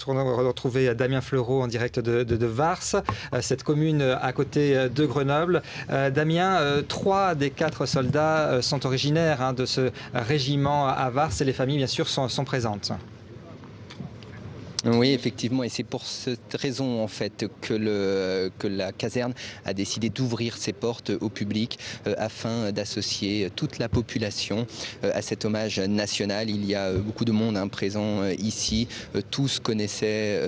retrouver Damien Fleureau en direct de Vars, cette commune à côté de Grenoble. Damien, 3 des 4 soldats sont originaires de ce régiment à Vars et les familles, bien sûr, sont présentes. Oui, effectivement, et c'est pour cette raison en fait que la caserne a décidé d'ouvrir ses portes au public afin d'associer toute la population à cet hommage national. Il y a beaucoup de monde présent ici. Tous connaissaient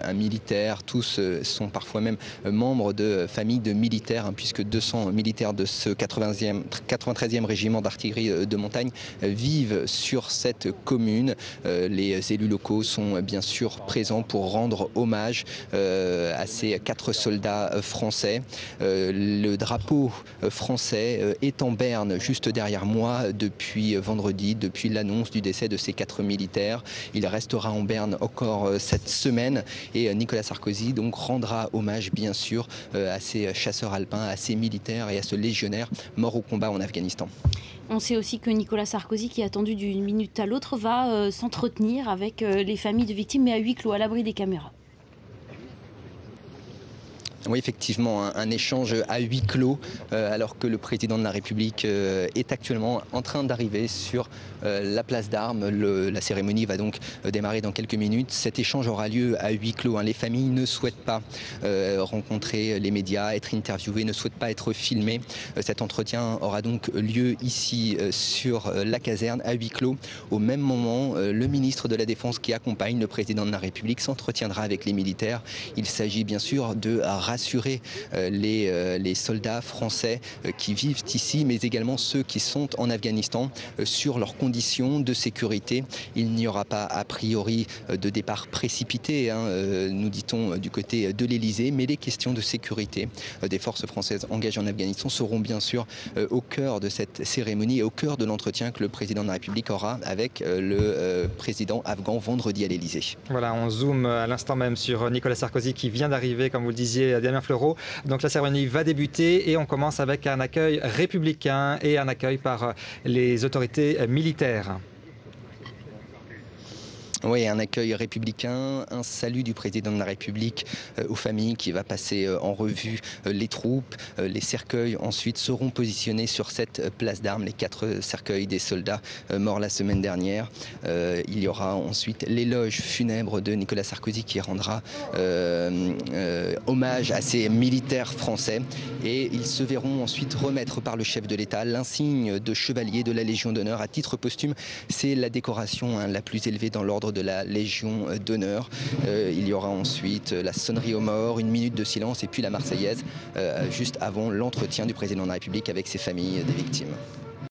un militaire, tous sont parfois même membres de familles de militaires, puisque 200 militaires de ce 93e régiment d'artillerie de montagne vivent sur cette commune. Les élus locaux sont bien sûr présents pour rendre hommage à ces 4 soldats français. Le drapeau français est en berne juste derrière moi depuis vendredi, depuis l'annonce du décès de ces 4 militaires. Il restera en berne encore cette semaine et Nicolas Sarkozy donc rendra hommage bien sûr à ces chasseurs alpins, à ces militaires et à ce légionnaire mort au combat en Afghanistan. On sait aussi que Nicolas Sarkozy, qui est attendu d'une minute à l'autre, va s'entretenir avec les familles de victimes, mais à huis clos, à l'abri des caméras. Oui, effectivement, un échange à huis clos, alors que le président de la République est actuellement en train d'arriver sur la place d'Armes. La cérémonie va donc démarrer dans quelques minutes. Cet échange aura lieu à huis clos. Les familles ne souhaitent pas rencontrer les médias, être interviewées, ne souhaitent pas être filmées. Cet entretien aura donc lieu ici sur la caserne à huis clos. Au même moment, le ministre de la Défense qui accompagne le président de la République s'entretiendra avec les militaires. Il s'agit bien sûr de rassurer les soldats français qui vivent ici, mais également ceux qui sont en Afghanistan sur leurs conditions de sécurité. Il n'y aura pas a priori de départ précipité, nous dit-on du côté de l'Elysée, mais les questions de sécurité des forces françaises engagées en Afghanistan seront bien sûr au cœur de cette cérémonie et au cœur de l'entretien que le président de la République aura avec le président afghan vendredi à l'Elysée. Voilà, on zoome à l'instant même sur Nicolas Sarkozy qui vient d'arriver, comme vous le disiez, Damien Fleureau. Donc la cérémonie va débuter et on commence avec un accueil républicain et un accueil par les autorités militaires. Oui, un accueil républicain, un salut du président de la République aux familles qui va passer en revue les troupes. Les cercueils ensuite seront positionnés sur cette place d'Armes, les 4 cercueils des soldats morts la semaine dernière. Il y aura ensuite l'éloge funèbre de Nicolas Sarkozy qui rendra hommage à ces militaires français et ils se verront ensuite remettre par le chef de l'État l'insigne de chevalier de la Légion d'honneur à titre posthume. C'est la décoration la plus élevée dans l'ordre de la Légion d'honneur. Il y aura ensuite la sonnerie aux morts, 1 minute de silence et puis la Marseillaise juste avant l'entretien du président de la République avec ses familles des victimes.